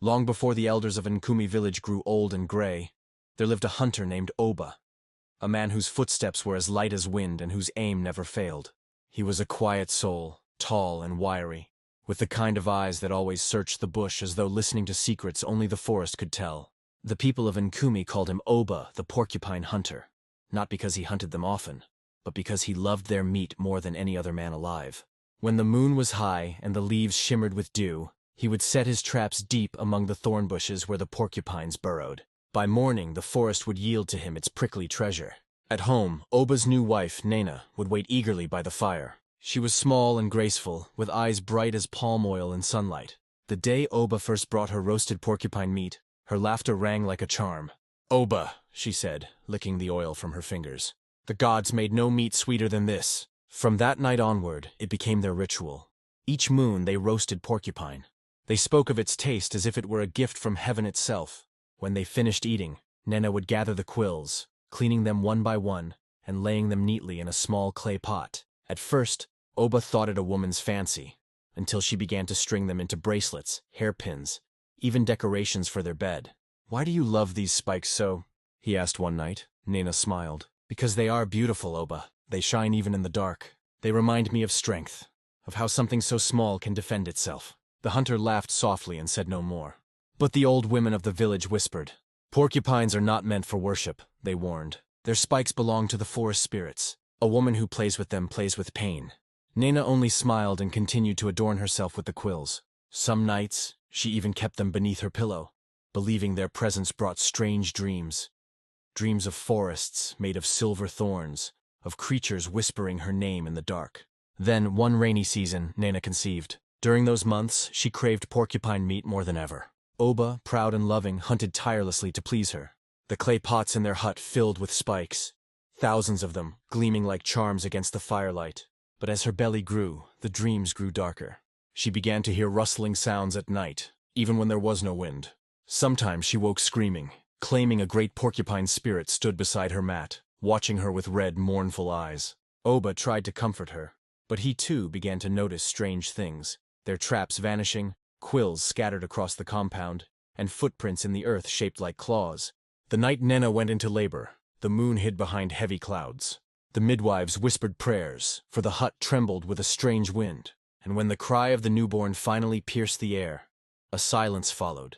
Long before the elders of Nkumi village grew old and gray, there lived a hunter named Oba, a man whose footsteps were as light as wind and whose aim never failed. He was a quiet soul, tall and wiry, with the kind of eyes that always searched the bush as though listening to secrets only the forest could tell. The people of Nkumi called him Oba, the porcupine hunter, not because he hunted them often, but because he loved their meat more than any other man alive. When the moon was high and the leaves shimmered with dew, he would set his traps deep among the thorn bushes where the porcupines burrowed. By morning, the forest would yield to him its prickly treasure. At home, Oba's new wife, Nena, would wait eagerly by the fire. She was small and graceful, with eyes bright as palm oil in sunlight. The day Oba first brought her roasted porcupine meat, her laughter rang like a charm. "Oba," she said, licking the oil from her fingers. "The gods made no meat sweeter than this." From that night onward, it became their ritual. Each moon they roasted porcupine. They spoke of its taste as if it were a gift from heaven itself. When they finished eating, Nena would gather the quills, cleaning them one by one and laying them neatly in a small clay pot. At first, Oba thought it a woman's fancy, until she began to string them into bracelets, hairpins, even decorations for their bed. "Why do you love these spikes so?" he asked one night. Nena smiled. "Because they are beautiful, Oba. They shine even in the dark. They remind me of strength, of how something so small can defend itself." The hunter laughed softly and said no more. But the old women of the village whispered. "Porcupines are not meant for worship," they warned. "Their spikes belong to the forest spirits. A woman who plays with them plays with pain." Nena only smiled and continued to adorn herself with the quills. Some nights, she even kept them beneath her pillow, believing their presence brought strange dreams. Dreams of forests made of silver thorns, of creatures whispering her name in the dark. Then, one rainy season, Nena conceived. During those months, she craved porcupine meat more than ever. Oba, proud and loving, hunted tirelessly to please her. The clay pots in their hut filled with spikes, thousands of them, gleaming like charms against the firelight. But as her belly grew, the dreams grew darker. She began to hear rustling sounds at night, even when there was no wind. Sometimes she woke screaming, claiming a great porcupine spirit stood beside her mat, watching her with red, mournful eyes. Oba tried to comfort her, but he too began to notice strange things. Their traps vanishing, quills scattered across the compound, and footprints in the earth shaped like claws. The night Nena went into labor, the moon hid behind heavy clouds. The midwives whispered prayers, for the hut trembled with a strange wind, and when the cry of the newborn finally pierced the air, a silence followed,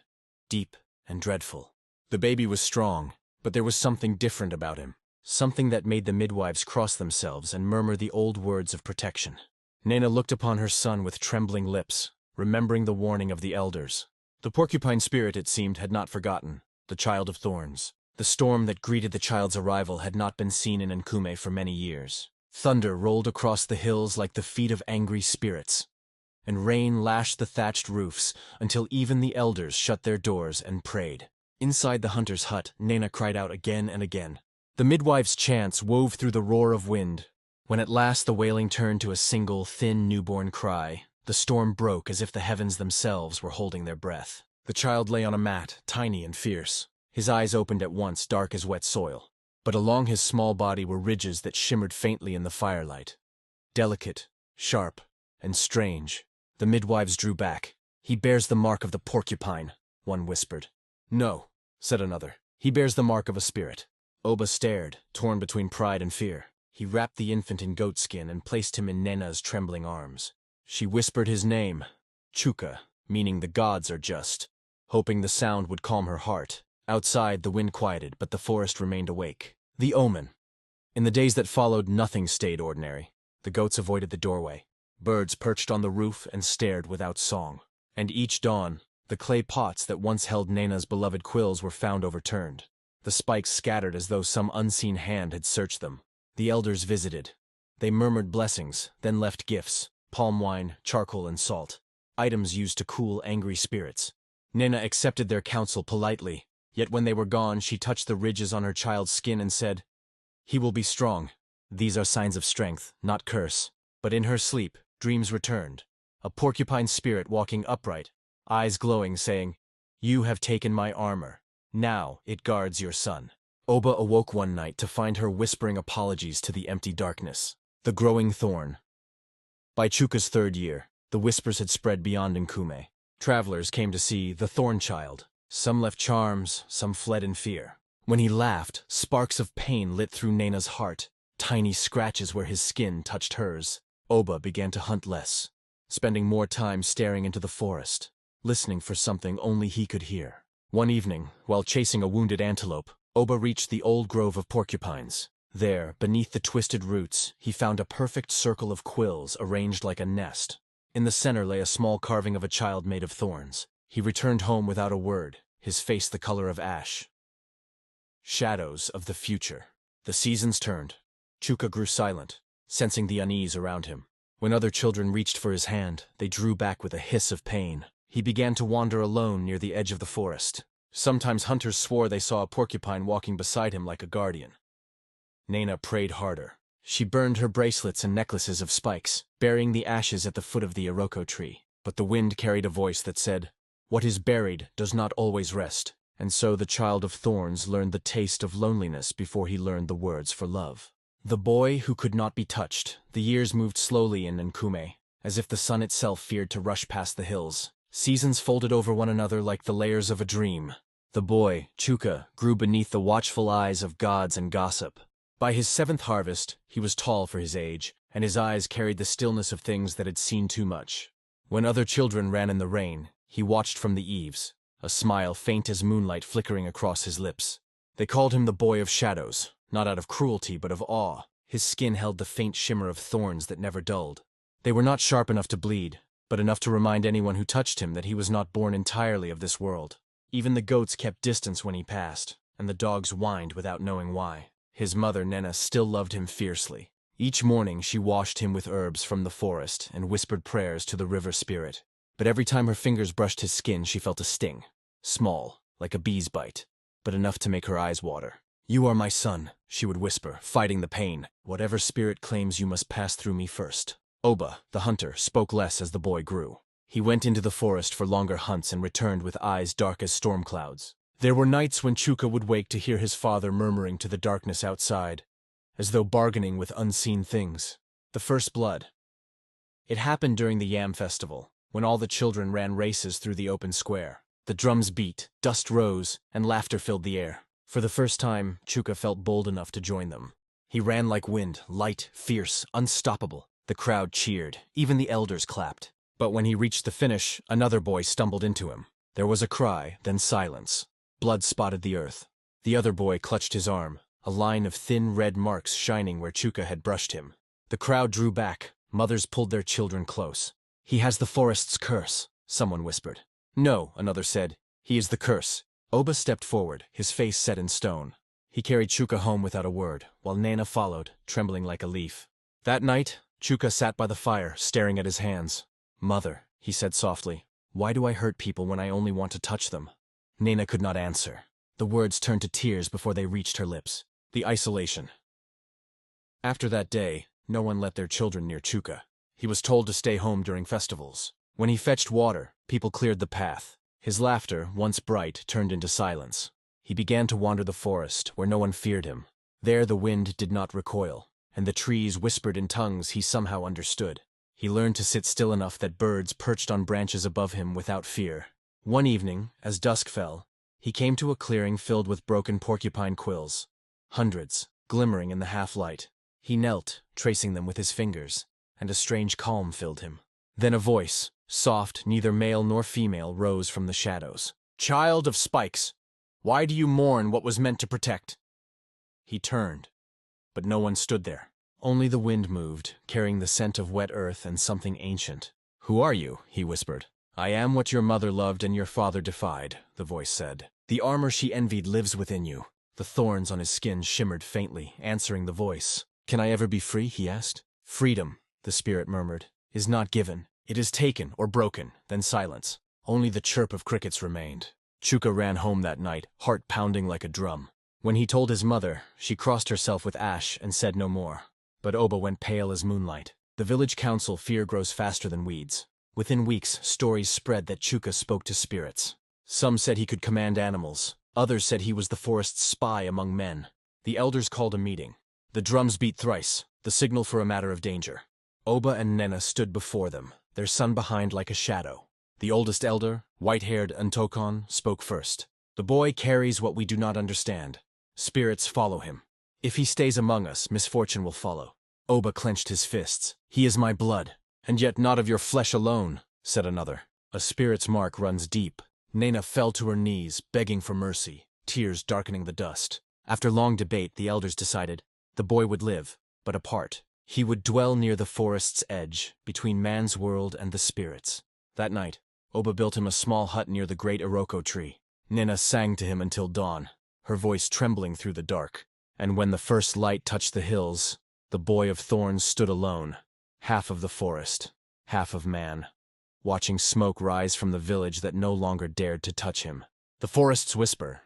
deep and dreadful. The baby was strong, but there was something different about him, something that made the midwives cross themselves and murmur the old words of protection. Nena looked upon her son with trembling lips, remembering the warning of the elders. The porcupine spirit, it seemed, had not forgotten, the child of thorns. The storm that greeted the child's arrival had not been seen in Nkumi for many years. Thunder rolled across the hills like the feet of angry spirits, and rain lashed the thatched roofs until even the elders shut their doors and prayed. Inside the hunter's hut, Nena cried out again and again. The midwife's chants wove through the roar of wind. When at last the wailing turned to a single, thin newborn cry, the storm broke as if the heavens themselves were holding their breath. The child lay on a mat, tiny and fierce. His eyes opened at once, dark as wet soil. But along his small body were ridges that shimmered faintly in the firelight. Delicate, sharp, and strange. The midwives drew back. "He bears the mark of the porcupine," one whispered. "No," said another. "He bears the mark of a spirit." Oba stared, torn between pride and fear. He wrapped the infant in goatskin and placed him in Nena's trembling arms. She whispered his name, Chuka, meaning the gods are just, hoping the sound would calm her heart. Outside, the wind quieted, but the forest remained awake. The omen. In the days that followed, nothing stayed ordinary. The goats avoided the doorway. Birds perched on the roof and stared without song. And each dawn, the clay pots that once held Nena's beloved quills were found overturned. The spikes scattered as though some unseen hand had searched them. The elders visited. They murmured blessings, then left gifts, palm wine, charcoal, and salt, items used to cool angry spirits. Nena accepted their counsel politely, yet when they were gone, she touched the ridges on her child's skin and said, "He will be strong. These are signs of strength, not curse." But in her sleep, dreams returned, a porcupine spirit walking upright, eyes glowing, saying, "You have taken my armor. Now it guards your son." Oba awoke one night to find her whispering apologies to the empty darkness. The growing thorn. By Chuka's third year, the whispers had spread beyond Nkumi. Travelers came to see the Thorn Child. Some left charms, some fled in fear. When he laughed, sparks of pain lit through Naina's heart, tiny scratches where his skin touched hers. Oba began to hunt less, spending more time staring into the forest, listening for something only he could hear. One evening, while chasing a wounded antelope, Oba reached the old grove of porcupines. There, beneath the twisted roots, he found a perfect circle of quills arranged like a nest. In the center lay a small carving of a child made of thorns. He returned home without a word, his face the color of ash. Shadows of the future. The seasons turned. Chuka grew silent, sensing the unease around him. When other children reached for his hand, they drew back with a hiss of pain. He began to wander alone near the edge of the forest. Sometimes hunters swore they saw a porcupine walking beside him like a guardian. Naina prayed harder. She burned her bracelets and necklaces of spikes, burying the ashes at the foot of the Iroko tree. But the wind carried a voice that said, "What is buried does not always rest." And so the child of thorns learned the taste of loneliness before he learned the words for love. The boy who could not be touched. The years moved slowly in Nkume, as if the sun itself feared to rush past the hills. Seasons folded over one another like the layers of a dream. The boy, Chuka, grew beneath the watchful eyes of gods and gossip. By his 7th harvest, he was tall for his age, and his eyes carried the stillness of things that had seen too much. When other children ran in the rain, he watched from the eaves, a smile faint as moonlight flickering across his lips. They called him the Boy of Shadows, not out of cruelty but of awe. His skin held the faint shimmer of thorns that never dulled. They were not sharp enough to bleed, but enough to remind anyone who touched him that he was not born entirely of this world. Even the goats kept distance when he passed, and the dogs whined without knowing why. His mother, Nena, still loved him fiercely. Each morning she washed him with herbs from the forest and whispered prayers to the river spirit. But every time her fingers brushed his skin she felt a sting. Small, like a bee's bite, but enough to make her eyes water. "You are my son," she would whisper, fighting the pain. "Whatever spirit claims you must pass through me first." Oba, the hunter, spoke less as the boy grew. He went into the forest for longer hunts and returned with eyes dark as storm clouds. There were nights when Chuka would wake to hear his father murmuring to the darkness outside, as though bargaining with unseen things. The first blood. It happened during the Yam Festival, when all the children ran races through the open square. The drums beat, dust rose, and laughter filled the air. For the first time, Chuka felt bold enough to join them. He ran like wind, light, fierce, unstoppable. The crowd cheered, even the elders clapped. But when he reached the finish, another boy stumbled into him. There was a cry, then silence. Blood spotted the earth. The other boy clutched his arm, a line of thin red marks shining where Chuka had brushed him. The crowd drew back. Mothers pulled their children close. "He has the forest's curse," someone whispered. "No," another said. "He is the curse." Oba stepped forward, his face set in stone. He carried Chuka home without a word, while Nena followed, trembling like a leaf. That night, Chuka sat by the fire, staring at his hands. "Mother," he said softly, "why do I hurt people when I only want to touch them?" Nena could not answer. The words turned to tears before they reached her lips. The isolation. After that day, no one let their children near Chuka. He was told to stay home during festivals. When he fetched water, people cleared the path. His laughter, once bright, turned into silence. He began to wander the forest, where no one feared him. There the wind did not recoil, and the trees whispered in tongues he somehow understood. He learned to sit still enough that birds perched on branches above him without fear. One evening, as dusk fell, he came to a clearing filled with broken porcupine quills. Hundreds, glimmering in the half-light. He knelt, tracing them with his fingers, and a strange calm filled him. Then a voice, soft, neither male nor female, rose from the shadows. "Child of spikes, why do you mourn what was meant to protect?" He turned, but no one stood there. Only the wind moved, carrying the scent of wet earth and something ancient. "Who are you?" he whispered. "I am what your mother loved and your father defied," the voice said. "The armor she envied lives within you." The thorns on his skin shimmered faintly, answering the voice. "Can I ever be free?" he asked. "Freedom," the spirit murmured, "is not given. It is taken or broken." Then silence. Only the chirp of crickets remained. Chuka ran home that night, heart pounding like a drum. When he told his mother, she crossed herself with ash and said no more. But Oba went pale as moonlight. The village council fear grows faster than weeds. Within weeks, stories spread that Chuka spoke to spirits. Some said he could command animals. Others said he was the forest's spy among men. The elders called a meeting. The drums beat thrice, the signal for a matter of danger. Oba and Nena stood before them, their son behind like a shadow. The oldest elder, white-haired Untokon, spoke first. The boy carries what we do not understand. Spirits follow him. If he stays among us, misfortune will follow. Oba clenched his fists. He is my blood, and yet not of your flesh alone, said another. A spirit's mark runs deep. Nena fell to her knees, begging for mercy, tears darkening the dust. After long debate, the elders decided the boy would live, but apart. He would dwell near the forest's edge, between man's world and the spirits. That night, Oba built him a small hut near the great Iroko tree. Nena sang to him until dawn, her voice trembling through the dark. And when the first light touched the hills, the boy of thorns stood alone, half of the forest, half of man, watching smoke rise from the village that no longer dared to touch him. The forest's whisper,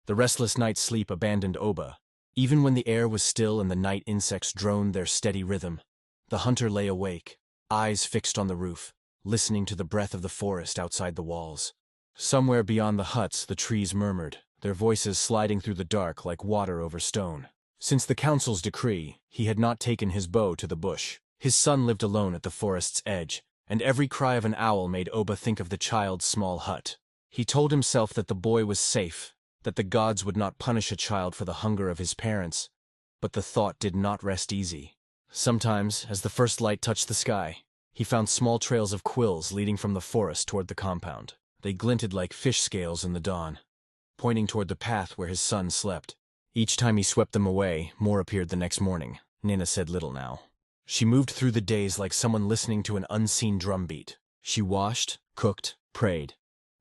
the restless night sleep abandoned Oba. Even when the air was still and the night insects droned their steady rhythm, the hunter lay awake, eyes fixed on the roof, listening to the breath of the forest outside the walls. Somewhere beyond the huts, the trees murmured, their voices sliding through the dark like water over stone. Since the council's decree, he had not taken his bow to the bush. His son lived alone at the forest's edge, and every cry of an owl made Oba think of the child's small hut. He told himself that the boy was safe, that the gods would not punish a child for the hunger of his parents, but the thought did not rest easy. Sometimes, as the first light touched the sky, he found small trails of quills leading from the forest toward the compound. They glinted like fish scales in the dawn, pointing toward the path where his son slept. Each time he swept them away, more appeared the next morning. Nena said little now. She moved through the days like someone listening to an unseen drumbeat. She washed, cooked, prayed,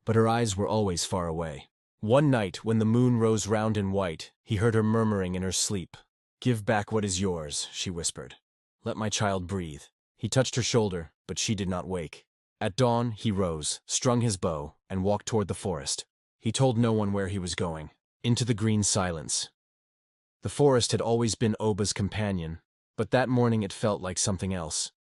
but her eyes were always far away. One night, when the moon rose round and white, he heard her murmuring in her sleep. "Give back what is yours," she whispered. "Let my child breathe." He touched her shoulder, but she did not wake. At dawn, he rose, strung his bow, and walked toward the forest. He told no one where he was going. Into the green silence. The forest had always been Oba's companion, but that morning it felt like something else.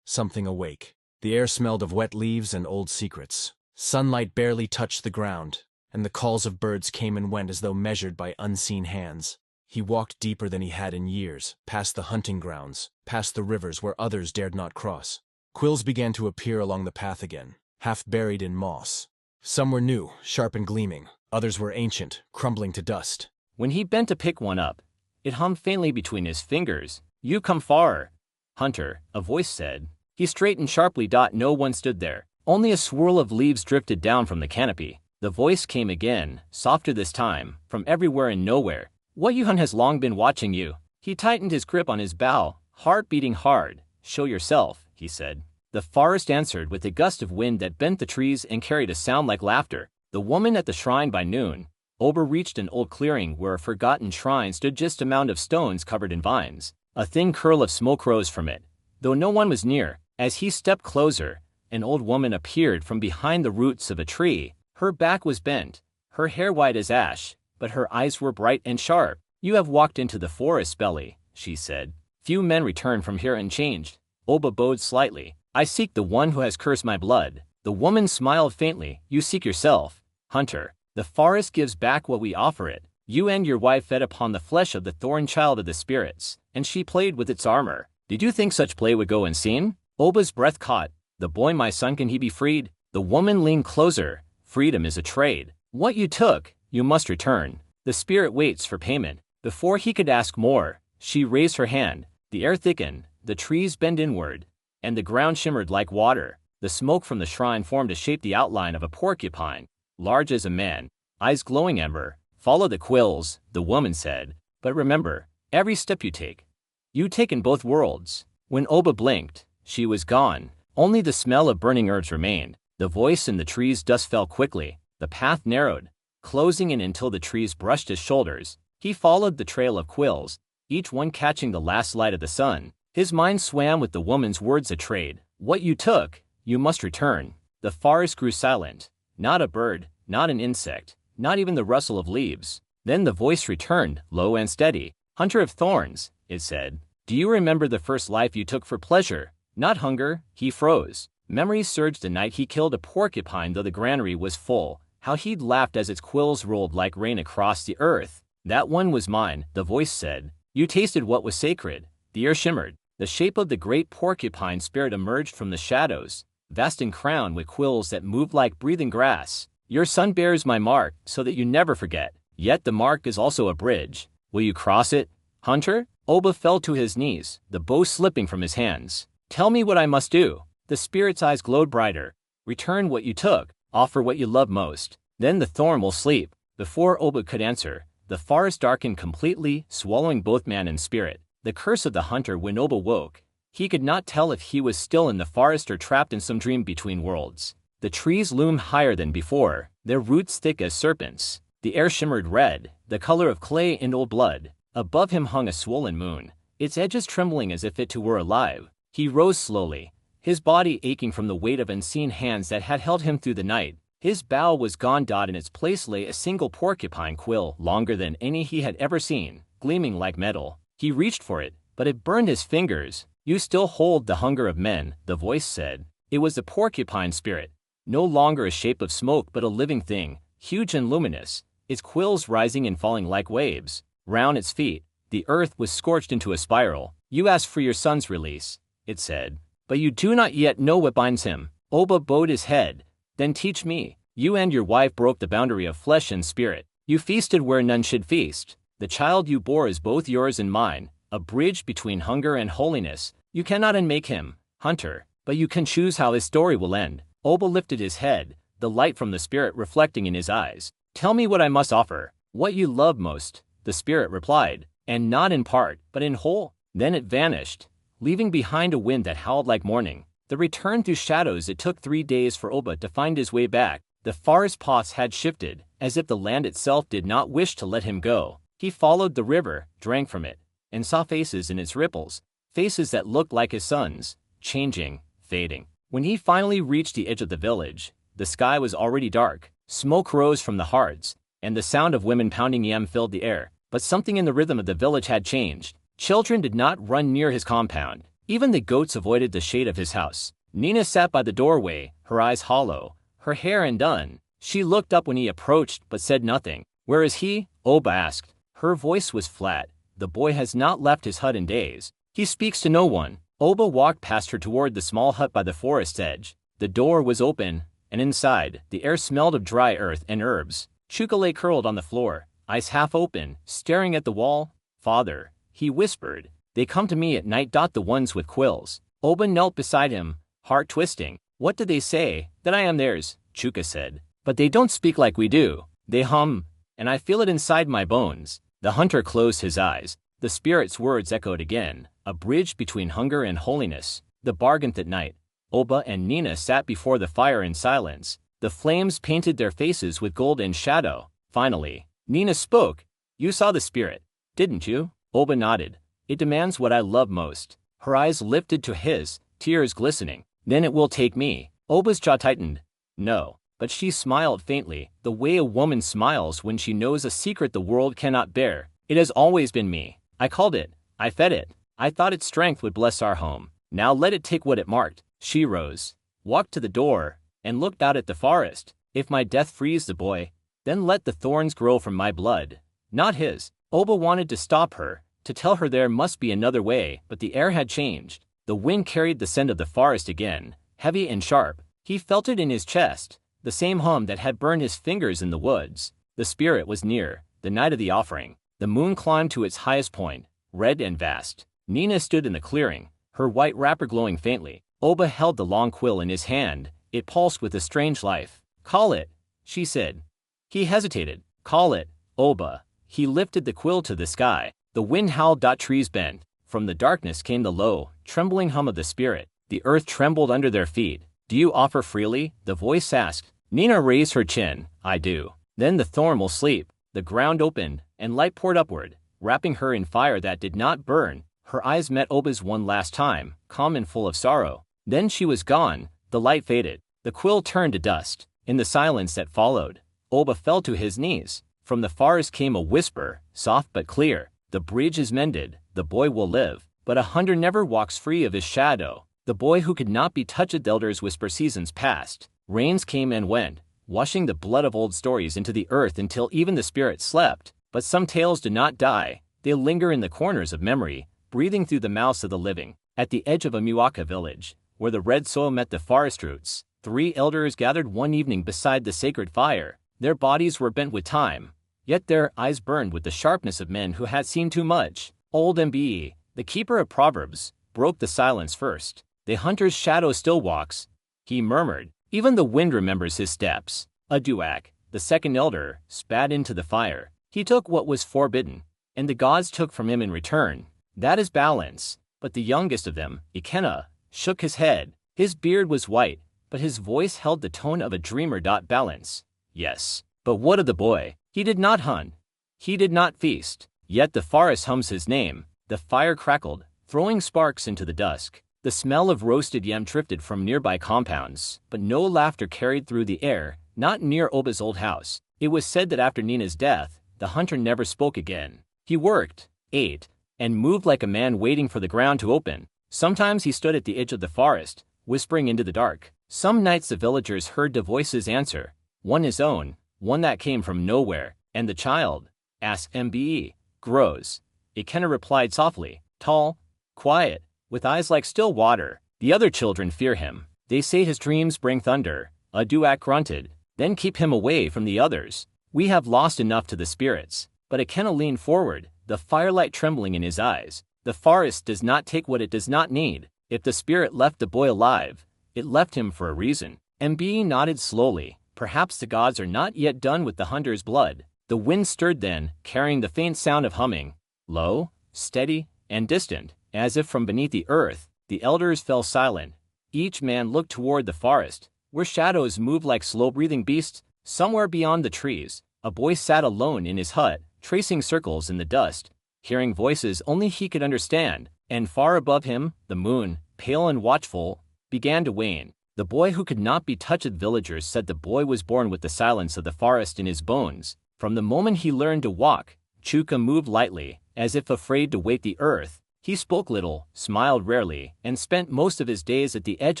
Something awake. The air smelled of wet leaves and old secrets. Sunlight barely touched the ground, and the calls of birds came and went as though measured by unseen hands. He walked deeper than he had in years, past the hunting grounds, past the rivers where others dared not cross. Quills began to appear along the path again, half buried in moss. Some were new, sharp and gleaming. Others were ancient, crumbling to dust. When he bent to pick one up, it hummed faintly between his fingers. "You come far, Hunter," a voice said. He straightened sharply. No one stood there. Only a swirl of leaves drifted down from the canopy. The voice came again, softer this time, from everywhere and nowhere. "What Yuhan has long been watching you." He tightened his grip on his bow, heart beating hard. "Show yourself," he said. The forest answered with a gust of wind that bent the trees and carried a sound like laughter. The woman at the shrine by noon. Oba reached an old clearing where a forgotten shrine stood, just a mound of stones covered in vines. A thin curl of smoke rose from it. Though no one was near, as he stepped closer, an old woman appeared from behind the roots of a tree. Her back was bent, her hair white as ash, but her eyes were bright and sharp. "You have walked into the forest belly," she said. "Few men return from here unchanged." Oba bowed slightly. "I seek the one who has cursed my blood." The woman smiled faintly. "You seek yourself, Hunter. The forest gives back what we offer it. You and your wife fed upon the flesh of the thorn child of the spirits, and she played with its armor. Did you think such play would go unseen?" Oba's breath caught. "The boy, my son, can he be freed?" The woman leaned closer. "Freedom is a trade. What you took, you must return. The spirit waits for payment." Before he could ask more, she raised her hand. The air thickened, the trees bent inward, and the ground shimmered like water. The smoke from the shrine formed to shape the outline of a porcupine, large as a man, eyes glowing amber. "Follow the quills," the woman said, "but remember, every step you take in both worlds." When Oba blinked, she was gone. Only the smell of burning herbs remained. The voice in the trees' dust fell quickly. The path narrowed, closing in until the trees brushed his shoulders. He followed the trail of quills, each one catching the last light of the sun. His mind swam with the woman's words, a trade. "What you took, you must return." The forest grew silent. Not a bird, not an insect, not even the rustle of leaves. Then the voice returned, low and steady. "Hunter of thorns," it said. "Do you remember the first life you took for pleasure, not hunger?" He froze. Memories surged the night he killed a porcupine though the granary was full. How he'd laughed as its quills rolled like rain across the earth. "That one was mine," the voice said. "You tasted what was sacred." The air shimmered. The shape of the great porcupine spirit emerged from the shadows. vast and crowned with quills that moved like breathing grass. Your son bears my mark so that you never forget. Yet the mark is also a bridge. Will you cross it, Hunter? Oba fell to his knees, the bow slipping from his hands. Tell me what I must do. The spirit's eyes glowed brighter. Return what you took. Offer what you love most. Then the thorn will sleep. Before Oba could answer, the forest darkened completely, swallowing both man and spirit. The curse of the hunter when Oba woke. He could not tell if he was still in the forest or trapped in some dream between worlds. The trees loomed higher than before, their roots thick as serpents. The air shimmered red, the color of clay and old blood. Above him hung a swollen moon, its edges trembling as if it too were alive. He rose slowly, his body aching from the weight of unseen hands that had held him through the night. His bow was gone. In its place lay a single porcupine quill, longer than any he had ever seen, gleaming like metal. He reached for it, but it burned his fingers. You still hold the hunger of men, the voice said. It was the porcupine spirit, no longer a shape of smoke but a living thing, huge and luminous, its quills rising and falling like waves. Round its feet, the earth was scorched into a spiral. You asked for your son's release, it said, but you do not yet know what binds him. Oba bowed his head. Then teach me. You and your wife broke the boundary of flesh and spirit. You feasted where none should feast. The child you bore is both yours and mine, a bridge between hunger and holiness. You cannot unmake him, Hunter, but you can choose how his story will end. Oba lifted his head, the light from the spirit reflecting in his eyes. Tell me what I must offer, what you love most, the spirit replied, and not in part, but in whole. Then it vanished, leaving behind a wind that howled like morning. The return through shadows. It took 3 days for Oba to find his way back. The forest paths had shifted, as if the land itself did not wish to let him go. He followed the river, drank from it, and saw faces in its ripples, faces that looked like his son's, changing, fading. When he finally reached the edge of the village, the sky was already dark. Smoke rose from the hearths, and the sound of women pounding yam filled the air. But something in the rhythm of the village had changed. Children did not run near his compound. Even the goats avoided the shade of his house. Nina sat by the doorway, her eyes hollow, her hair undone. She looked up when he approached but said nothing. Where is he? Oba asked. Her voice was flat. The boy has not left his hut in days. He speaks to no one. Oba walked past her toward the small hut by the forest's edge. The door was open, and inside, the air smelled of dry earth and herbs. Chuka lay curled on the floor, eyes half open, staring at the wall. Father, he whispered. They come to me at night. The ones with quills. Oba knelt beside him, heart twisting. What do they say? That I am theirs, Chuka said. But they don't speak like we do. They hum, and I feel it inside my bones. The hunter closed his eyes. The spirit's words echoed again, a bridge between hunger and holiness. The bargain that night. Oba and Nina sat before the fire in silence. The flames painted their faces with gold and shadow. Finally, Nina spoke. You saw the spirit, didn't you? Oba nodded. It demands what I love most. Her eyes lifted to his, tears glistening. Then it will take me. Oba's jaw tightened. No, but she smiled faintly, the way a woman smiles when she knows a secret the world cannot bear. It has always been me. I called it. I fed it. I thought its strength would bless our home. Now let it take what it marked. She rose, walked to the door, and looked out at the forest. If my death frees the boy, then let the thorns grow from my blood, not his. Oba wanted to stop her, to tell her there must be another way, but the air had changed. The wind carried the scent of the forest again, heavy and sharp. He felt it in his chest, the same hum that had burned his fingers in the woods. The spirit was near, the night of the offering. The moon climbed to its highest point, red and vast. Nina stood in the clearing, her white wrapper glowing faintly. Oba held the long quill in his hand. It pulsed with a strange life. Call it, she said. He hesitated. Call it, Oba. He lifted the quill to the sky. The wind howled. Trees bent. From the darkness came the low, trembling hum of the spirit. The earth trembled under their feet. Do you offer freely? The voice asked. Nina raised her chin. I do. Then the thorn will sleep. The ground opened, and light poured upward, wrapping her in fire that did not burn. Her eyes met Oba's one last time, calm and full of sorrow. Then she was gone. The light faded. The quill turned to dust. In the silence that followed, Oba fell to his knees. From the forest came a whisper, soft but clear. The bridge is mended. The boy will live. But a hunter never walks free of his shadow. The boy who could not be touched. The elders whisper. Seasons passed. Rains came and went, washing the blood of old stories into the earth until even the spirit slept. But some tales do not die. They linger in the corners of memory, breathing through the mouths of the living. At the edge of a Muaka village, where the red soil met the forest roots, 3 elders gathered one evening beside the sacred fire. Their bodies were bent with time, yet their eyes burned with the sharpness of men who had seen too much. Old Mbe, the keeper of proverbs, broke the silence first. "The hunter's shadow still walks," he murmured. "Even the wind remembers his steps." Aduak, the second elder, spat into the fire. He took what was forbidden, and the gods took from him in return. That is balance. But the youngest of them, Ikena, shook his head. His beard was white, but his voice held the tone of a dreamer. Balance. Yes. But what of the boy? He did not hunt. He did not feast. Yet the forest hums his name. The fire crackled, throwing sparks into the dusk. The smell of roasted yam drifted from nearby compounds, but no laughter carried through the air, not near Oba's old house. It was said that after Nina's death, the hunter never spoke again. He worked, ate, and moved like a man waiting for the ground to open. Sometimes he stood at the edge of the forest, whispering into the dark. Some nights the villagers heard the voices answer, one his own, one that came from nowhere. "And the child?" asked Mbe. "Grows," Ikena replied softly, "tall, quiet, with eyes like still water. The other children fear him. They say his dreams bring thunder." Aduak grunted. "Then keep him away from the others. We have lost enough to the spirits." But Ikena leaned forward, the firelight trembling in his eyes. "The forest does not take what it does not need. If the spirit left the boy alive, it left him for a reason." Mbe nodded slowly. "Perhaps the gods are not yet done with the hunter's blood." The wind stirred then, carrying the faint sound of humming. Low, steady, and distant, as if from beneath the earth, the elders fell silent. Each man looked toward the forest, where shadows moved like slow-breathing beasts. Somewhere beyond the trees, a boy sat alone in his hut, tracing circles in the dust, hearing voices only he could understand, and far above him, the moon, pale and watchful, began to wane. The boy who could not be touched. Villagers said the boy was born with the silence of the forest in his bones. From the moment he learned to walk, Chuka moved lightly, as if afraid to wake the earth. He spoke little, smiled rarely, and spent most of his days at the edge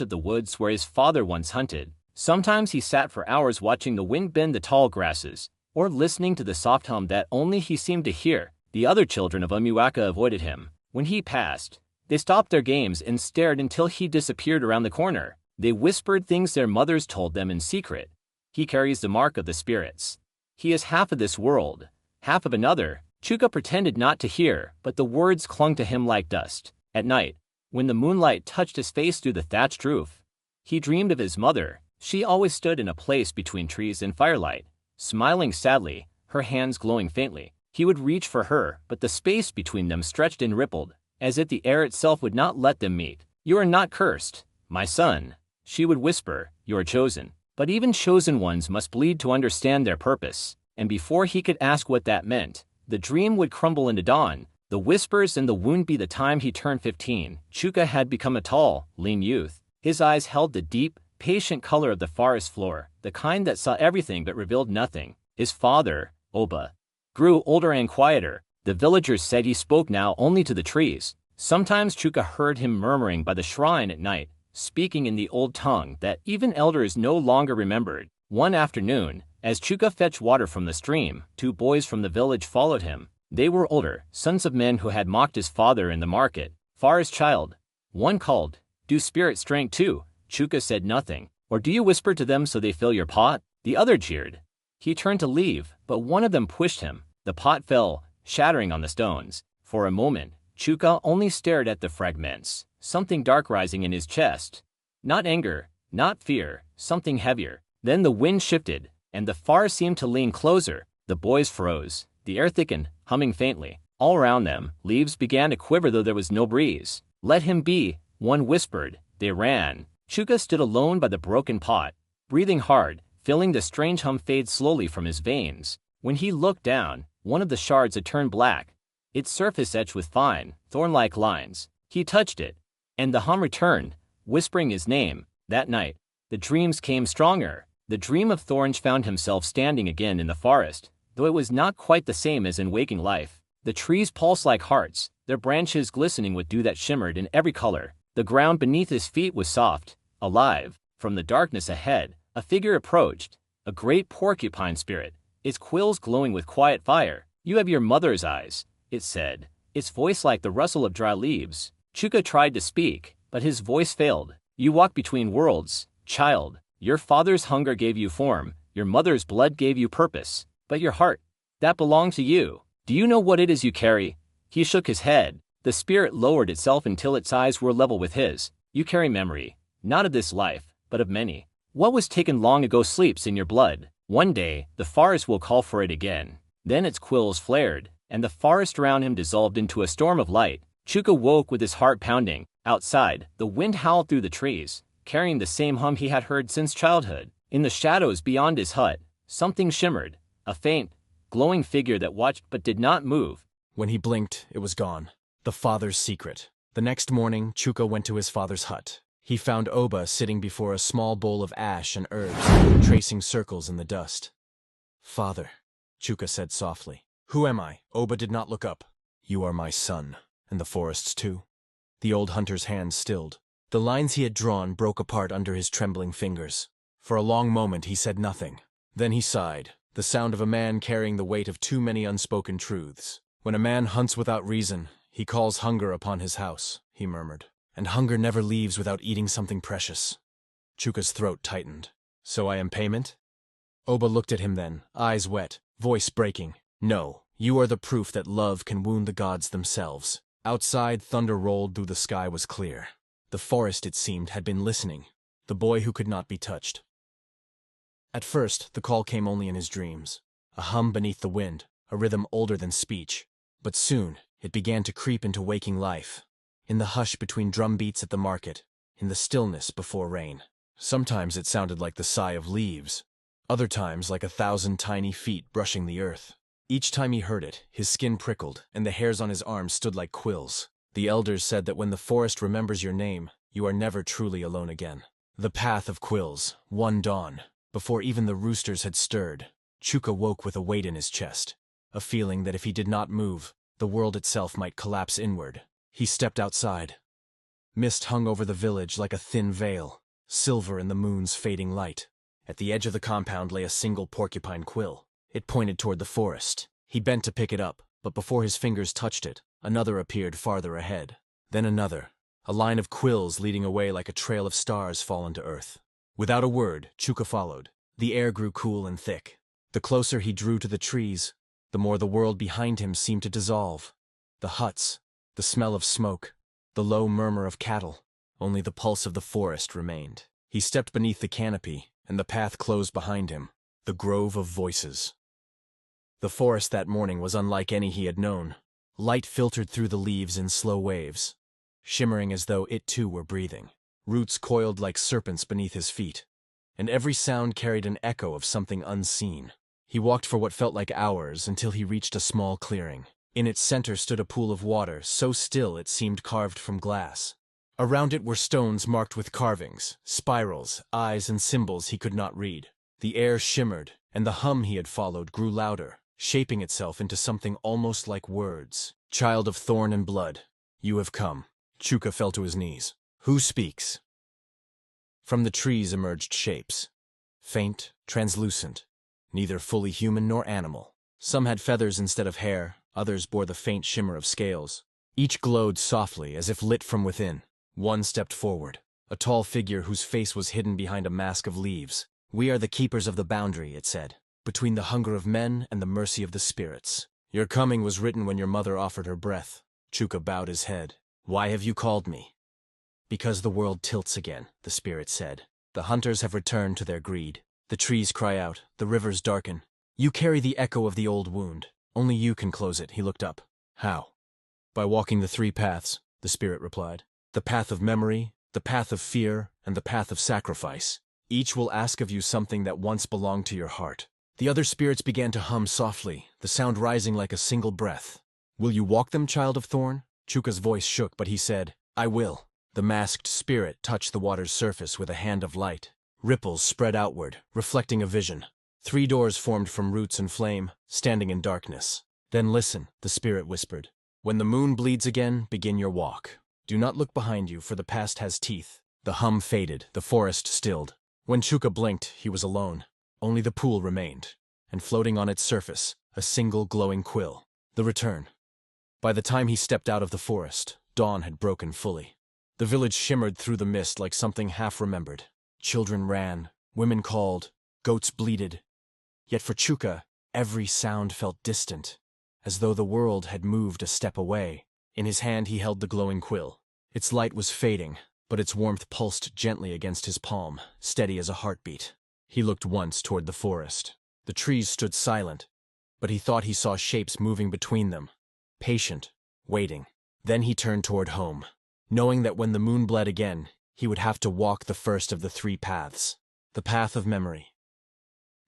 of the woods where his father once hunted. Sometimes he sat for hours watching the wind bend the tall grasses, or listening to the soft hum that only he seemed to hear. The other children of Umuaka avoided him. When he passed, they stopped their games and stared until he disappeared around the corner. They whispered things their mothers told them in secret. "He carries the mark of the spirits. He is half of this world, half of another." Chuka pretended not to hear, but the words clung to him like dust. At night, when the moonlight touched his face through the thatched roof, he dreamed of his mother. She always stood in a place between trees and firelight, smiling sadly, her hands glowing faintly. He would reach for her, but the space between them stretched and rippled, as if the air itself would not let them meet. "You are not cursed, my son," she would whisper. "You are chosen." But even chosen ones must bleed to understand their purpose. And before he could ask what that meant, the dream would crumble into dawn. The whispers and the wound be the time he turned 15. Chuka had become a tall, lean youth. His eyes held the deep, patient color of the forest floor, the kind that saw everything but revealed nothing. His father, Oba, grew older and quieter. The villagers said he spoke now only to the trees. Sometimes Chuka heard him murmuring by the shrine at night, speaking in the old tongue that even elders no longer remembered. One afternoon, as Chuka fetched water from the stream, 2 boys from the village followed him. They were older, sons of men who had mocked his father in the market. "Forest child," one called. "Do spirits drink too?" Chuka said nothing. "Or do you whisper to them so they fill your pot?" The other jeered. He turned to leave, but one of them pushed him. The pot fell, shattering on the stones. For a moment, Chuka only stared at the fragments, something dark rising in his chest. Not anger, not fear, something heavier. Then the wind shifted, and the fire seemed to lean closer. The boys froze. The air thickened, humming faintly. All around them, leaves began to quiver though there was no breeze. "Let him be," one whispered. They ran. Chuka stood alone by the broken pot, breathing hard, feeling the strange hum fade slowly from his veins. When he looked down, one of the shards had turned black, its surface etched with fine, thorn-like lines. He touched it, and the hum returned, whispering his name. That night, the dreams came stronger. The dream of Thorns found himself standing again in the forest, though it was not quite the same as in waking life. The trees pulsed like hearts, their branches glistening with dew that shimmered in every color. The ground beneath his feet was soft, alive. From the darkness ahead, a figure approached, a great porcupine spirit, its quills glowing with quiet fire. "You have your mother's eyes," it said, its voice like the rustle of dry leaves. Chuka tried to speak, but his voice failed. You walk between worlds, child. Your father's hunger gave you form, your mother's blood gave you purpose. But your heart, that belonged to you. Do you know what it is you carry? He shook his head. The spirit lowered itself until its eyes were level with his. You carry memory, not of this life, but of many. What was taken long ago sleeps in your blood. One day, the forest will call for it again. Then its quills flared, and the forest around him dissolved into a storm of light. Chuka woke with his heart pounding. Outside, the wind howled through the trees, carrying the same hum he had heard since childhood. In the shadows beyond his hut, something shimmered, a faint, glowing figure that watched but did not move. When he blinked, it was gone. The father's secret. The next morning, Chuka went to his father's hut. He found Oba sitting before a small bowl of ash and herbs, tracing circles in the dust. "Father," Chuka said softly. "Who am I?" Oba did not look up. "You are my son, and the forests too." The old hunter's hands stilled. The lines he had drawn broke apart under his trembling fingers. For a long moment he said nothing. Then he sighed, the sound of a man carrying the weight of too many unspoken truths. "When a man hunts without reason, he calls hunger upon his house," he murmured. "And hunger never leaves without eating something precious." Chuka's throat tightened. "So I am payment?" Oba looked at him then, eyes wet, voice breaking. "No, you are the proof that love can wound the gods themselves." Outside, thunder rolled though the sky was clear. The forest, it seemed, had been listening. The boy who could not be touched. At first, the call came only in his dreams. A hum beneath the wind, a rhythm older than speech. But soon, it began to creep into waking life. In the hush between drum beats at the market, in the stillness before rain. Sometimes it sounded like the sigh of leaves. Other times like 1,000 tiny feet brushing the earth. Each time he heard it, his skin prickled, and the hairs on his arms stood like quills. The elders said that when the forest remembers your name, you are never truly alone again. The path of quills, one dawn, before even the roosters had stirred. Chuka woke with a weight in his chest, a feeling that if he did not move, the world itself might collapse inward. He stepped outside. Mist hung over the village like a thin veil, silver in the moon's fading light. At the edge of the compound lay a single porcupine quill. It pointed toward the forest. He bent to pick it up, but before his fingers touched it, another appeared farther ahead. Then another, a line of quills leading away like a trail of stars fallen to earth. Without a word, Chuka followed. The air grew cool and thick. The closer he drew to the trees, the more the world behind him seemed to dissolve. The huts, the smell of smoke, the low murmur of cattle. Only the pulse of the forest remained. He stepped beneath the canopy, and the path closed behind him. The grove of voices. The forest that morning was unlike any he had known. Light filtered through the leaves in slow waves, shimmering as though it too were breathing. Roots coiled like serpents beneath his feet, and every sound carried an echo of something unseen. He walked for what felt like hours until he reached a small clearing. In its center stood a pool of water, so still it seemed carved from glass. Around it were stones marked with carvings, spirals, eyes, and symbols he could not read. The air shimmered, and the hum he had followed grew louder, shaping itself into something almost like words. "Child of thorn and blood, you have come." Chuka fell to his knees. "Who speaks?" From the trees emerged shapes. Faint, translucent, neither fully human nor animal. Some had feathers instead of hair, others bore the faint shimmer of scales. Each glowed softly, as if lit from within. One stepped forward, a tall figure whose face was hidden behind a mask of leaves. "We are the keepers of the boundary," it said, "between the hunger of men and the mercy of the spirits. Your coming was written when your mother offered her breath." Chuka bowed his head. "Why have you called me?" "Because the world tilts again," the spirit said. "The hunters have returned to their greed. The trees cry out, the rivers darken. You carry the echo of the old wound. Only you can close it." He looked up. "How?" "By walking the 3 paths," the spirit replied. "The path of memory, the path of fear, and the path of sacrifice. Each will ask of you something that once belonged to your heart." The other spirits began to hum softly, the sound rising like a single breath. "Will you walk them, child of thorn?" Chuka's voice shook, but he said, "I will." The masked spirit touched the water's surface with a hand of light. Ripples spread outward, reflecting a vision. 3 doors formed from roots and flame, standing in darkness. "Then listen," the spirit whispered. "When the moon bleeds again, begin your walk. Do not look behind you, for the past has teeth." The hum faded, the forest stilled. When Chuka blinked, he was alone. Only the pool remained, and floating on its surface, a single glowing quill. The return. By the time he stepped out of the forest, dawn had broken fully. The village shimmered through the mist like something half-remembered. Children ran, women called, goats bleated. Yet for Chuka, every sound felt distant, as though the world had moved a step away. In his hand he held the glowing quill. Its light was fading, but its warmth pulsed gently against his palm, steady as a heartbeat. He looked once toward the forest. The trees stood silent, but he thought he saw shapes moving between them, patient, waiting. Then he turned toward home, knowing that when the moon bled again, he would have to walk the first of the 3 paths, the path of memory.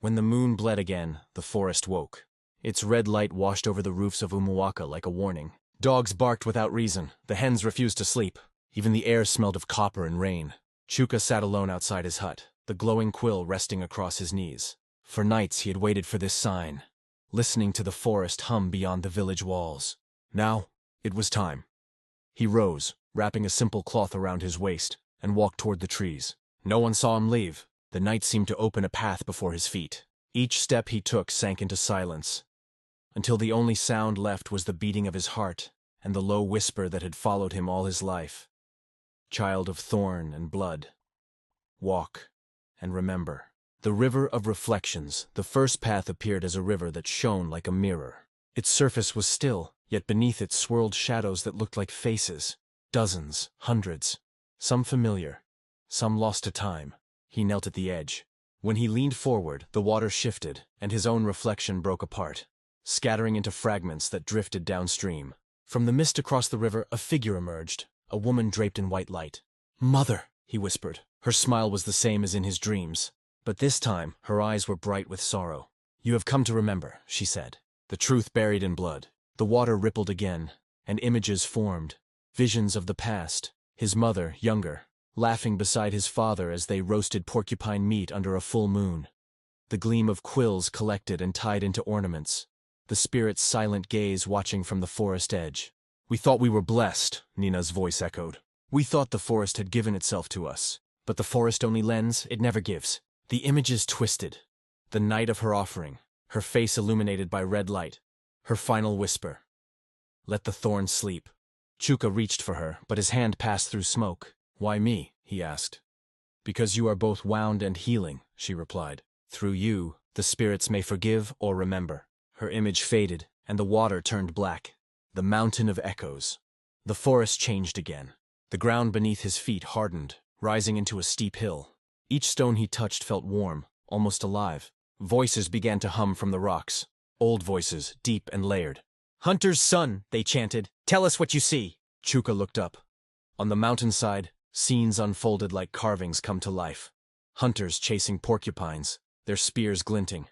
When the moon bled again, the forest woke. Its red light washed over the roofs of Umuwaka like a warning. Dogs barked without reason, the hens refused to sleep. Even the air smelled of copper and rain. Chuka sat alone outside his hut, the glowing quill resting across his knees. For nights he had waited for this sign, listening to the forest hum beyond the village walls. Now, it was time. He rose, wrapping a simple cloth around his waist, and walked toward the trees. No one saw him leave. The night seemed to open a path before his feet. Each step he took sank into silence, until the only sound left was the beating of his heart and the low whisper that had followed him all his life. Child of thorn and blood, walk and remember. The river of reflections, the first path appeared as a river that shone like a mirror. Its surface was still, yet beneath it swirled shadows that looked like faces. Dozens, hundreds, some familiar, some lost to time. He knelt at the edge. When he leaned forward, the water shifted, and his own reflection broke apart, scattering into fragments that drifted downstream. From the mist across the river, a figure emerged, a woman draped in white light. "Mother," he whispered. Her smile was the same as in his dreams, but this time her eyes were bright with sorrow. "You have come to remember," she said. The truth buried in blood. The water rippled again, and images formed, visions of the past. His mother, younger, laughing beside his father as they roasted porcupine meat under a full moon. The gleam of quills collected and tied into ornaments. The spirit's silent gaze watching from the forest edge. "We thought we were blessed," Nina's voice echoed. "We thought the forest had given itself to us. But the forest only lends, it never gives." The images twisted. The night of her offering, her face illuminated by red light. Her final whisper. "Let the thorn sleep." Chuka reached for her, but his hand passed through smoke. "Why me?" he asked. "Because you are both wound and healing," she replied. "Through you, the spirits may forgive or remember." Her image faded, and the water turned black. The mountain of echoes. The forest changed again. The ground beneath his feet hardened, rising into a steep hill. Each stone he touched felt warm, almost alive. Voices began to hum from the rocks. Old voices, deep and layered. "Hunter's son," they chanted. "Tell us what you see." Chuka looked up. On the mountainside, scenes unfolded like carvings come to life. Hunters chasing porcupines, their spears glinting.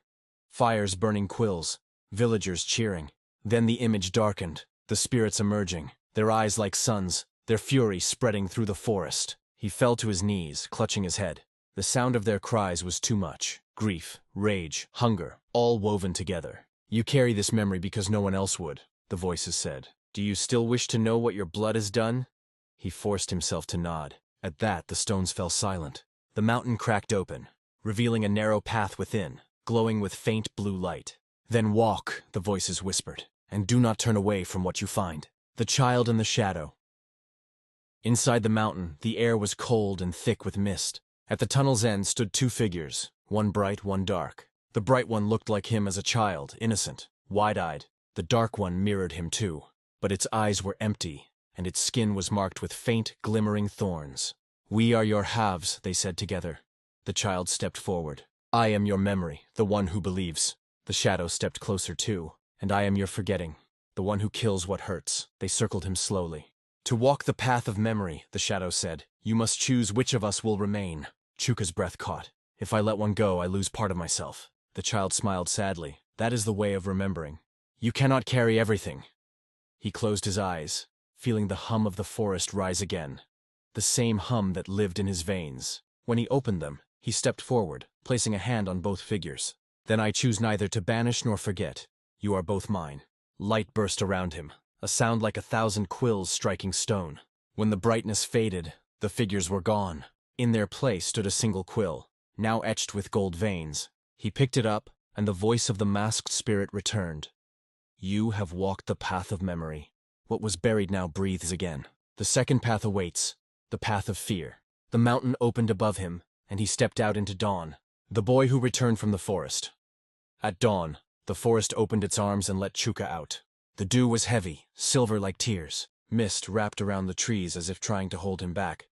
Fires burning quills, villagers cheering. Then the image darkened, the spirits emerging, their eyes like suns, their fury spreading through the forest. He fell to his knees, clutching his head. The sound of their cries was too much. Grief, rage, hunger, all woven together. "You carry this memory because no one else would," the voices said. "Do you still wish to know what your blood has done?" He forced himself to nod. At that, the stones fell silent. The mountain cracked open, revealing a narrow path within, glowing with faint blue light. "Then walk," the voices whispered, "and do not turn away from what you find." The child and the shadow. Inside the mountain, the air was cold and thick with mist. At the tunnel's end stood 2 figures, one bright, one dark. The bright one looked like him as a child, innocent, wide-eyed. The dark one mirrored him too, but its eyes were empty, and its skin was marked with faint, glimmering thorns. "We are your halves," they said together. The child stepped forward. "I am your memory, the one who believes." The shadow stepped closer too. "And I am your forgetting, the one who kills what hurts." They circled him slowly. "To walk the path of memory," the shadow said, "you must choose which of us will remain." Chuka's breath caught. "If I let one go, I lose part of myself." The child smiled sadly. "That is the way of remembering. You cannot carry everything." He closed his eyes, feeling the hum of the forest rise again. The same hum that lived in his veins. When he opened them, he stepped forward, placing a hand on both figures. "Then I choose neither to banish nor forget. You are both mine." Light burst around him, a sound like 1,000 quills striking stone. When the brightness faded, the figures were gone. In their place stood a single quill, now etched with gold veins. He picked it up, and the voice of the masked spirit returned. "You have walked the path of memory. What was buried now breathes again. The second path awaits, The path of fear. The mountain opened above him, and he stepped out into dawn. The boy who returned from the forest. At dawn, the forest opened its arms and let Chuka out. The dew was heavy, silver like tears. Mist wrapped around the trees as if trying to hold him back.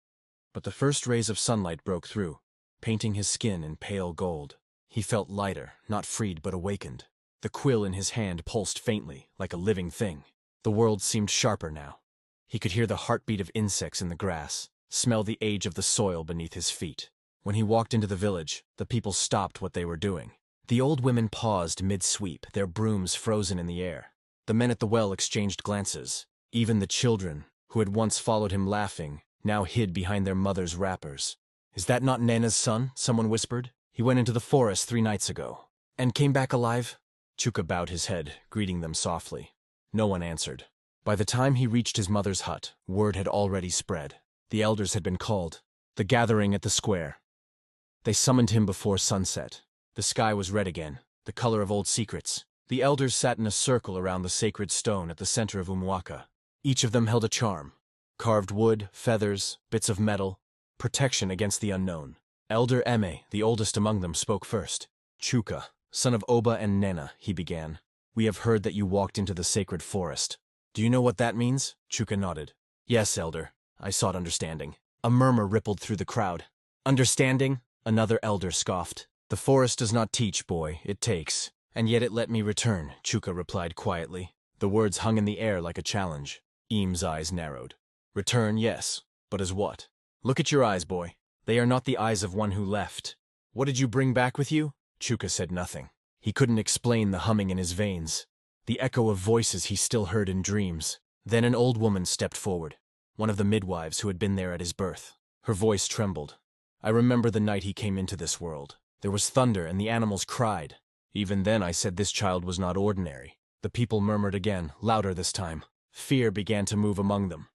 But the first rays of sunlight broke through, painting his skin in pale gold. He felt lighter, not freed but awakened. The quill in his hand pulsed faintly, like a living thing. The world seemed sharper now. He could hear the heartbeat of insects in the grass, smell the age of the soil beneath his feet. When he walked into the village, the people stopped what they were doing. The old women paused mid-sweep, their brooms frozen in the air. The men at the well exchanged glances. Even the children, who had once followed him laughing, now hid behind their mothers' wrappers. "Is that not Nena's son?" someone whispered. "He went into the forest 3 nights ago. And came back alive?" Chuka bowed his head, greeting them softly. No one answered. By the time he reached his mother's hut, word had already spread. The elders had been called. The gathering at the square. They summoned him before sunset. The sky was red again, the color of old secrets. The elders sat in a circle around the sacred stone at the center of Umwaka. Each of them held a charm. Carved wood, feathers, bits of metal, protection against the unknown. Elder Eme, the oldest among them, spoke first. "Chuka, son of Oba and Nena," he began. "We have heard that you walked into the sacred forest. Do you know what that means?" Chuka nodded. "Yes, Elder." I sought understanding. A murmur rippled through the crowd. "Understanding?" Another elder scoffed. "The forest does not teach, boy, it takes. And yet it let me return," Chuka replied quietly. The words hung in the air like a challenge. Eames' eyes narrowed. "Return, yes. But as what? Look at your eyes, boy. They are not the eyes of one who left. What did you bring back with you?" Chuka said nothing. He couldn't explain the humming in his veins, the echo of voices he still heard in dreams. Then an old woman stepped forward, one of the midwives who had been there at his birth. Her voice trembled. "I remember the night he came into this world. There was thunder and the animals cried. Even then I said this child was not ordinary." The people murmured again, louder this time. Fear began to move among them.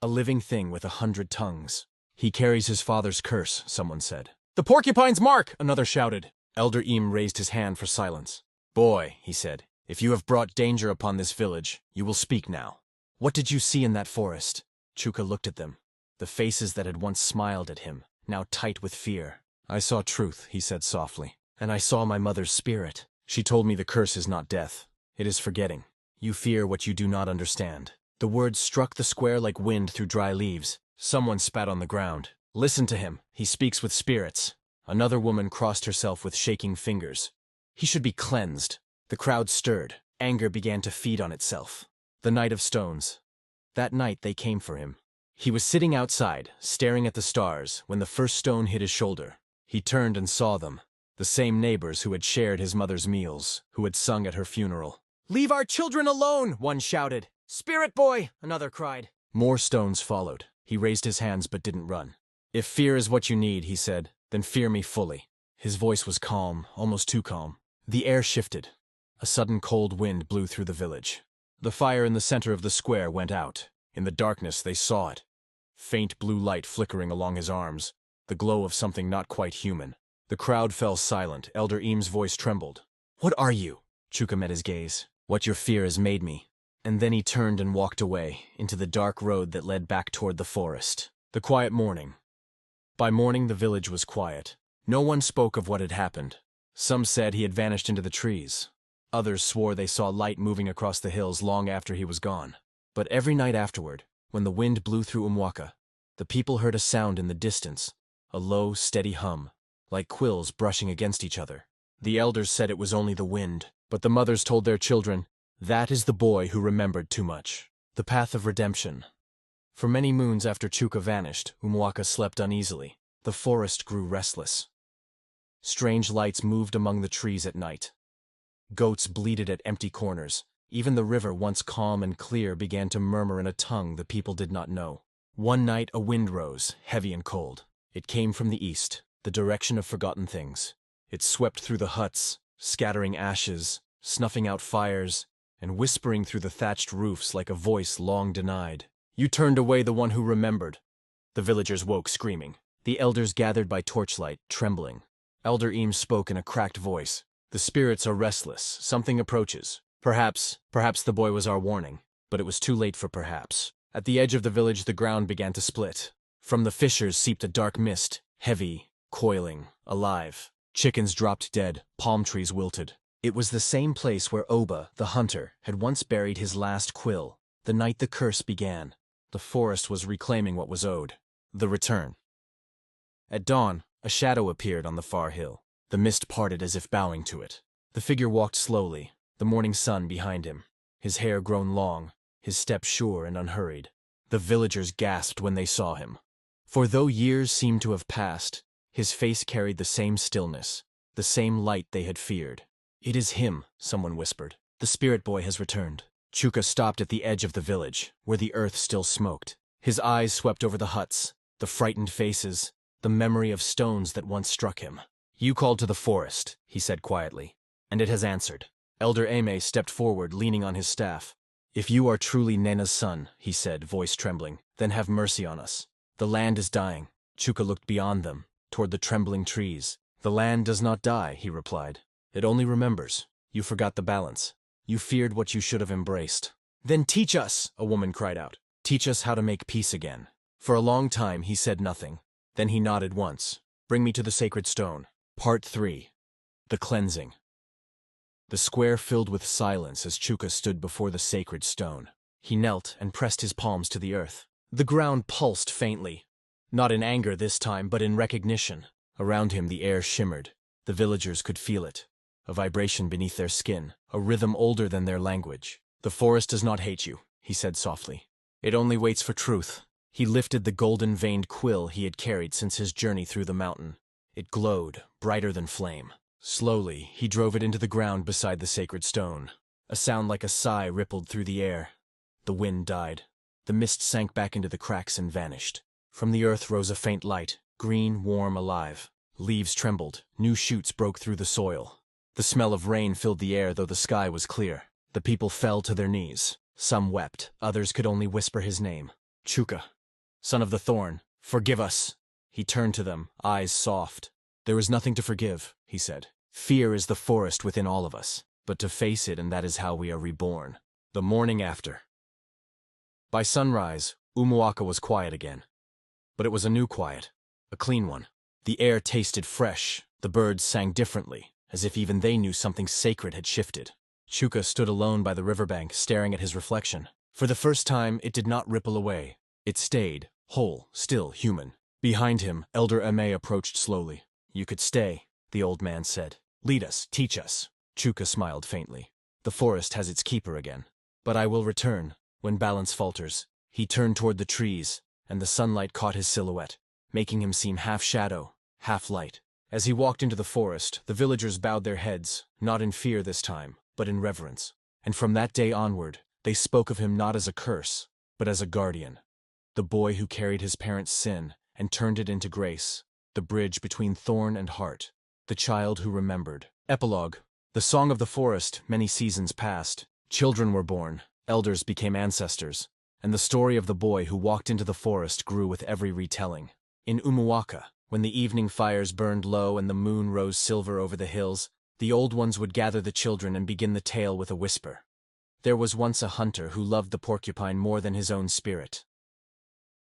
"A living thing with 100 tongues. He carries his father's curse," someone said. "The porcupine's mark!" another shouted. Elder Eam raised his hand for silence. "Boy," he said, "if you have brought danger upon this village, you will speak now. What did you see in that forest?" Chuka looked at them, the faces that had once smiled at him, now tight with fear. "I saw truth," he said softly, "and I saw my mother's spirit. She told me the curse is not death. It is forgetting. You fear what you do not understand." The words struck the square like wind through dry leaves. Someone spat on the ground. "Listen to him. He speaks with spirits." Another woman crossed herself with shaking fingers. "He should be cleansed." The crowd stirred. Anger began to feed on itself. The night of stones. That night they came for him. He was sitting outside, staring at the stars, when the first stone hit his shoulder. He turned and saw them. The same neighbors who had shared his mother's meals, who had sung at her funeral. "Leave our children alone!" one shouted. "Spirit boy!" another cried. More stones followed. He raised his hands but didn't run. "If fear is what you need," he said, "then fear me fully." His voice was calm, almost too calm. The air shifted. A sudden cold wind blew through the village. The fire in the center of the square went out. In the darkness they saw it. Faint blue light flickering along his arms, the glow of something not quite human. The crowd fell silent. Elder Eames' voice trembled. "What are you?" Chuka met his gaze. "What your fear has made me." And then he turned and walked away, into the dark road that led back toward the forest. The quiet morning. By morning the village was quiet. No one spoke of what had happened. Some said he had vanished into the trees. Others swore they saw light moving across the hills long after he was gone. But every night afterward, when the wind blew through Umwaka, the people heard a sound in the distance, a low, steady hum, like quills brushing against each other. The elders said it was only the wind, but the mothers told their children, "That is the boy who remembered too much." The path of redemption. For many moons after Chuka vanished, Umwaka slept uneasily. The forest grew restless. Strange lights moved among the trees at night. Goats bleated at empty corners. Even the river, once calm and clear, began to murmur in a tongue the people did not know. One night a wind rose, heavy and cold. It came from the east, the direction of forgotten things. It swept through the huts, scattering ashes, snuffing out fires, and whispering through the thatched roofs like a voice long denied. "You turned away the one who remembered." The villagers woke screaming. The elders gathered by torchlight, trembling. Elder Eames spoke in a cracked voice. "The spirits are restless. Something approaches. Perhaps the boy was our warning." But it was too late for perhaps. At the edge of the village the ground began to split. From the fissures seeped a dark mist, heavy, coiling, alive. Chickens dropped dead, palm trees wilted. It was the same place where Oba, the hunter, had once buried his last quill, the night the curse began. The forest was reclaiming what was owed. The return. At dawn, a shadow appeared on the far hill. The mist parted as if bowing to it. The figure walked slowly, the morning sun behind him, his hair grown long, his step sure and unhurried. The villagers gasped when they saw him. For though years seemed to have passed, his face carried the same stillness, the same light they had feared. "It is him," someone whispered. "The spirit boy has returned." Chuka stopped at the edge of the village, where the earth still smoked. His eyes swept over the huts, the frightened faces, the memory of stones that once struck him. "You called to the forest," he said quietly, "and it has answered." Elder Ame stepped forward, leaning on his staff. "If you are truly Nena's son," he said, voice trembling, "then have mercy on us. The land is dying." Chuka looked beyond them, toward the trembling trees. "The land does not die," he replied. "It only remembers. You forgot the balance. You feared what you should have embraced." "Then teach us," a woman cried out. "Teach us how to make peace again." For a long time he said nothing. Then he nodded once. "Bring me to the sacred stone." Part 3. The Cleansing. The square filled with silence as Chuka stood before the sacred stone. He knelt and pressed his palms to the earth. The ground pulsed faintly. Not in anger this time, but in recognition. Around him the air shimmered. The villagers could feel it. A vibration beneath their skin, a rhythm older than their language. "The forest does not hate you," he said softly. "It only waits for truth." He lifted the golden-veined quill he had carried since his journey through the mountain. It glowed, brighter than flame. Slowly, he drove it into the ground beside the sacred stone. A sound like a sigh rippled through the air. The wind died. The mist sank back into the cracks and vanished. From the earth rose a faint light, green, warm, alive. Leaves trembled, new shoots broke through the soil. The smell of rain filled the air, though the sky was clear. The people fell to their knees. Some wept, others could only whisper his name. "Chuka, son of the thorn, forgive us." He turned to them, eyes soft. "There is nothing to forgive," he said. "Fear is the forest within all of us, but to face it, and that is how we are reborn." The morning after. By sunrise, Umuaka was quiet again. But it was a new quiet, a clean one. The air tasted fresh, the birds sang differently, as if even they knew something sacred had shifted. Chuka stood alone by the riverbank, staring at his reflection. For the first time, it did not ripple away. It stayed, whole, still human. Behind him, Elder Ame approached slowly. "You could stay," the old man said. "Lead us, teach us." Chuka smiled faintly. "The forest has its keeper again. But I will return, when balance falters." He turned toward the trees, and the sunlight caught his silhouette, making him seem half shadow, half light. As he walked into the forest, the villagers bowed their heads, not in fear this time, but in reverence. And from that day onward, they spoke of him not as a curse, but as a guardian. The boy who carried his parents' sin and turned it into grace. The bridge between thorn and heart. The child who remembered. Epilogue. The song of the forest, many seasons passed. Children were born, elders became ancestors, and the story of the boy who walked into the forest grew with every retelling. In Umuaka, when the evening fires burned low and the moon rose silver over the hills, the old ones would gather the children and begin the tale with a whisper. There was once a hunter who loved the porcupine more than his own spirit.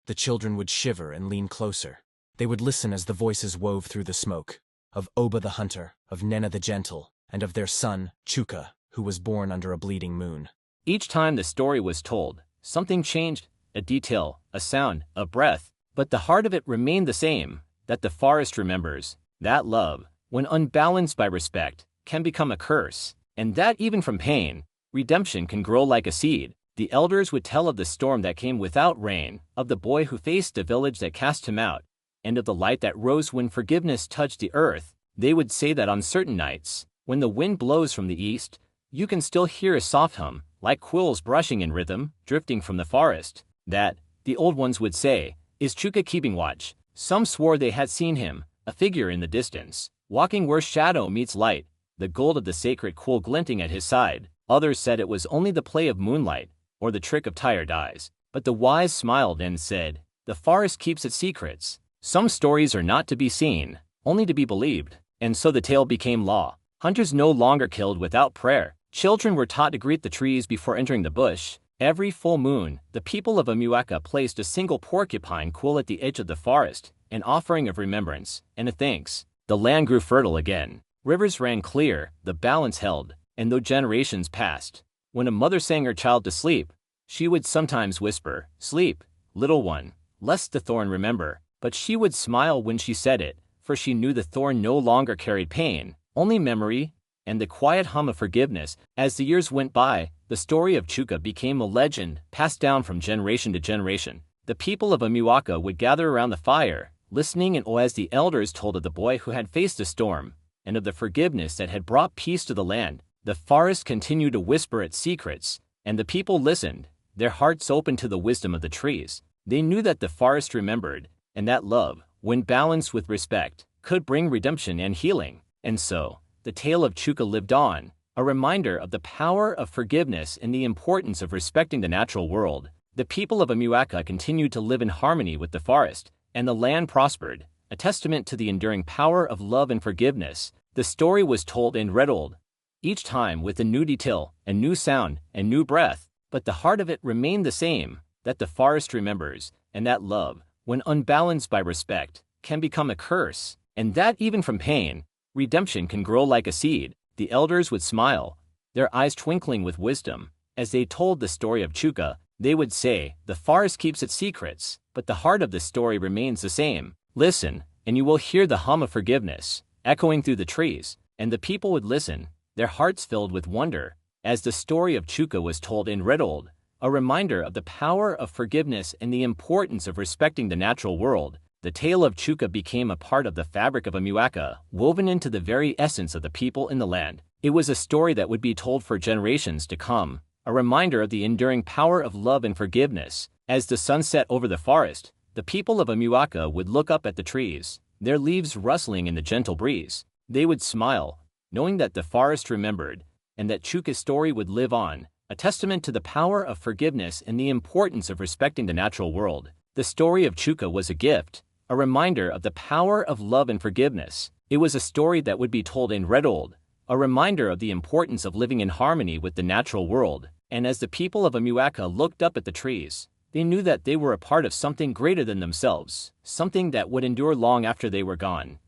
The children would shiver and lean closer. They would listen as the voices wove through the smoke, of Oba the hunter, of Nena the gentle, and of their son, Chuka, who was born under a bleeding moon. Each time the story was told, something changed, a detail, a sound, a breath, but the heart of it remained the same, that the forest remembers, that love, when unbalanced by respect, can become a curse, and that even from pain, redemption can grow like a seed. The elders would tell of the storm that came without rain, of the boy who faced the village that cast him out, and of the light that rose when forgiveness touched the earth. They would say that on certain nights, when the wind blows from the east, you can still hear a soft hum, like quills brushing in rhythm, drifting from the forest. That, the old ones would say, is Chuka keeping watch. Some swore they had seen him, a figure in the distance, walking where shadow meets light, the gold of the sacred quill glinting at his side. Others said it was only the play of moonlight, or the trick of tired eyes. But the wise smiled and said, "The forest keeps its secrets. Some stories are not to be seen, only to be believed." And so the tale became law. Hunters no longer killed without prayer. Children were taught to greet the trees before entering the bush. Every full moon, the people of Amuaka placed a single porcupine quill at the edge of the forest, an offering of remembrance and a thanks. The land grew fertile again. Rivers ran clear, the balance held, and though generations passed, when a mother sang her child to sleep, she would sometimes whisper, "Sleep, little one, lest the thorn remember." But she would smile when she said it, for she knew the thorn no longer carried pain, only memory, and the quiet hum of forgiveness. As the years went by, the story of Chuka became a legend, passed down from generation to generation. The people of Amuaka would gather around the fire, listening in awe as the elders told of the boy who had faced a storm, and of the forgiveness that had brought peace to the land. The forest continued to whisper its secrets, and the people listened, their hearts open to the wisdom of the trees. They knew that the forest remembered, and that love, when balanced with respect, could bring redemption and healing. And so, the tale of Chuka lived on, a reminder of the power of forgiveness and the importance of respecting the natural world. The people of Amuaka continued to live in harmony with the forest, and the land prospered, a testament to the enduring power of love and forgiveness. The story was told and retold, each time with a new detail, a new sound, and new breath, but the heart of it remained the same, that the forest remembers, and that love, when unbalanced by respect, can become a curse, and that even from pain, redemption can grow like a seed. The elders would smile, their eyes twinkling with wisdom. As they told the story of Chuka, they would say, "The forest keeps its secrets, but the heart of the story remains the same. Listen, and you will hear the hum of forgiveness, echoing through the trees." And the people would listen, their hearts filled with wonder, as the story of Chuka was told and retold, a reminder of the power of forgiveness and the importance of respecting the natural world. The tale of Chuka became a part of the fabric of Amuaka, woven into the very essence of the people in the land. It was a story that would be told for generations to come, a reminder of the enduring power of love and forgiveness. As the sun set over the forest, the people of Amuaka would look up at the trees, their leaves rustling in the gentle breeze. They would smile, knowing that the forest remembered, and that Chuka's story would live on, a testament to the power of forgiveness and the importance of respecting the natural world. The story of Chuka was a gift, a reminder of the power of love and forgiveness. It was a story that would be told and retold, a reminder of the importance of living in harmony with the natural world. And as the people of Amuaka looked up at the trees, they knew that they were a part of something greater than themselves, something that would endure long after they were gone.